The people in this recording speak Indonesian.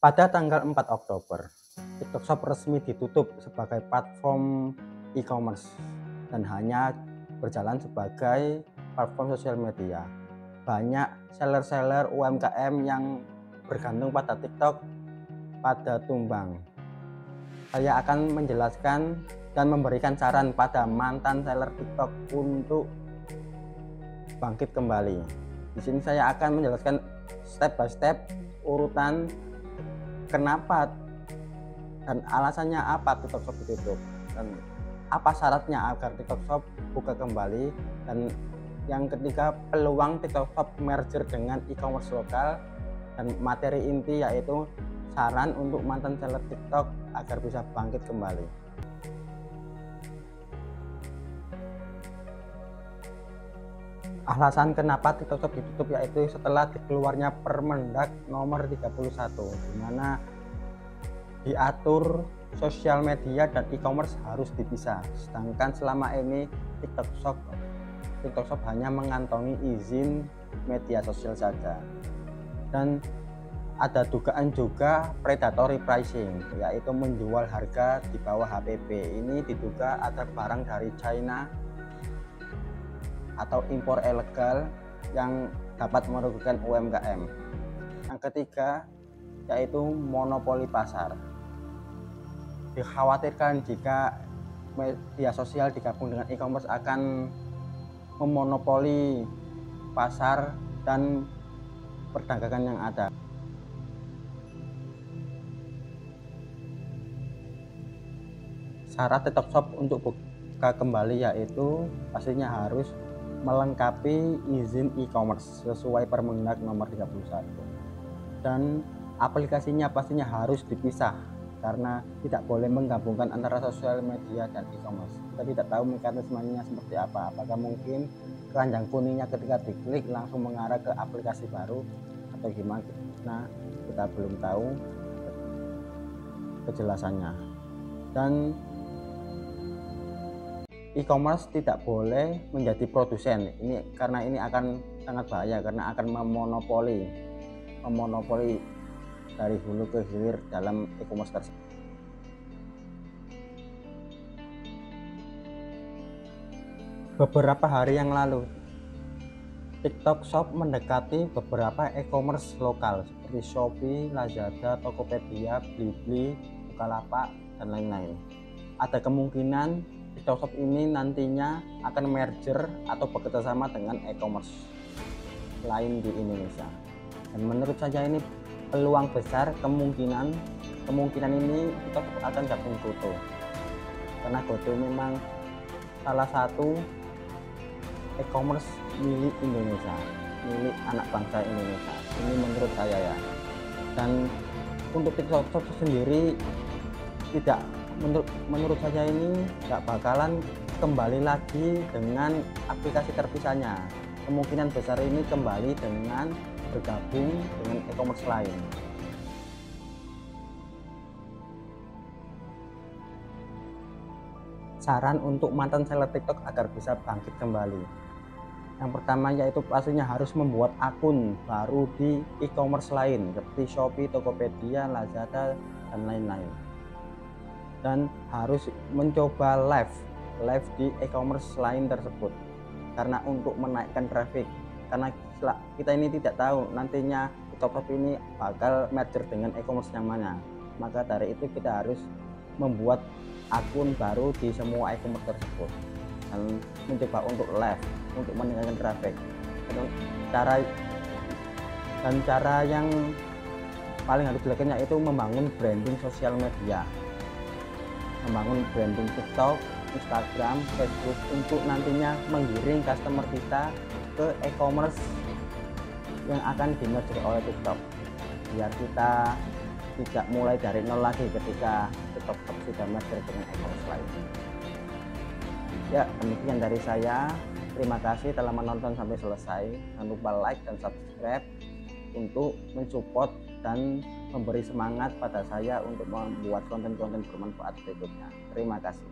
Pada tanggal 4 Oktober, TikTok Shop resmi ditutup sebagai platform e-commerce dan hanya berjalan sebagai platform sosial media. Banyak seller-seller UMKM yang bergantung pada TikTok pada tumbang. Saya akan menjelaskan dan memberikan saran pada mantan seller TikTok untuk bangkit kembali. Di sini saya akan menjelaskan step by step urutan kenapa dan alasannya apa TikTok Shop ditutup dan apa syaratnya agar TikTok Shop buka kembali, dan yang ketiga peluang TikTok Shop merger dengan e-commerce lokal, dan materi inti yaitu saran untuk mantan seller TikTok agar bisa bangkit kembali. Alasan kenapa TikTok Shop ditutup yaitu setelah dikeluarnya Permendag nomor 31, di mana diatur sosial media dan e-commerce harus dipisah. Sedangkan selama ini TikTok Shop hanya mengantongi izin media sosial saja. Dan ada dugaan juga predatory pricing, yaitu menjual harga di bawah HPP. Ini diduga ada barang dari China atau impor ilegal yang dapat merugikan UMKM. Yang ketiga yaitu monopoli pasar. Dikhawatirkan jika media sosial digabung dengan e-commerce akan memonopoli pasar dan perdagangan yang ada. Syarat TikTok Shop untuk buka kembali yaitu pastinya harus melengkapi izin e-commerce sesuai Permendag nomor 31, dan aplikasinya pastinya harus dipisah karena tidak boleh menggabungkan antara sosial media dan e-commerce. Kita tidak tahu mekanismenya seperti apa, apakah mungkin keranjang kuningnya ketika diklik langsung mengarah ke aplikasi baru atau gimana. Nah, kita belum tahu kejelasannya. Dan e-commerce tidak boleh menjadi produsen ini karena ini akan sangat bahaya, karena akan memonopoli dari hulu ke hilir dalam e-commerce tersebut. Beberapa hari yang lalu TikTok Shop mendekati beberapa e-commerce lokal seperti Shopee, Lazada, Tokopedia, Blibli, Bukalapak, dan lain-lain. Ada kemungkinan TikTok Shop ini nantinya akan merger atau bekerjasama dengan e-commerce lain di Indonesia. Dan menurut saya ini peluang besar, kemungkinan ini TikTok Shop akan gabung GoTo, karena GoTo memang salah satu e-commerce milik Indonesia, milik anak bangsa Indonesia. Ini menurut saya ya. Dan untuk TikTok Shop sendiri tidak, menurut saya ini nggak bakalan kembali lagi dengan aplikasi terpisahnya. Kemungkinan besar ini kembali dengan bergabung dengan e-commerce lain. Saran untuk mantan seller TikTok agar bisa bangkit kembali. Yang pertama yaitu pastinya harus membuat akun baru di e-commerce lain seperti Shopee, Tokopedia, Lazada, dan lain-lain. Dan harus mencoba live di e-commerce lain tersebut, karena untuk menaikkan traffic, karena kita ini tidak tahu nantinya TikTok Shop ini bakal merger dengan e-commerce yang mana. Maka dari itu kita harus membuat akun baru di semua e-commerce tersebut dan mencoba untuk live untuk meningkatkan traffic. Cara yang paling harus dilakukan yaitu membangun branding sosial media, membangun branding TikTok, Instagram, Facebook untuk nantinya menggiring customer kita ke e-commerce yang akan di-merger oleh TikTok, biar kita tidak mulai dari nol lagi ketika TikTok sudah merger dengan e-commerce lain. Ya, demikian dari saya. Terima kasih telah menonton sampai selesai. Jangan lupa like dan subscribe untuk mensupport dan memberi semangat pada saya untuk membuat konten-konten bermanfaat berikutnya. Terima kasih.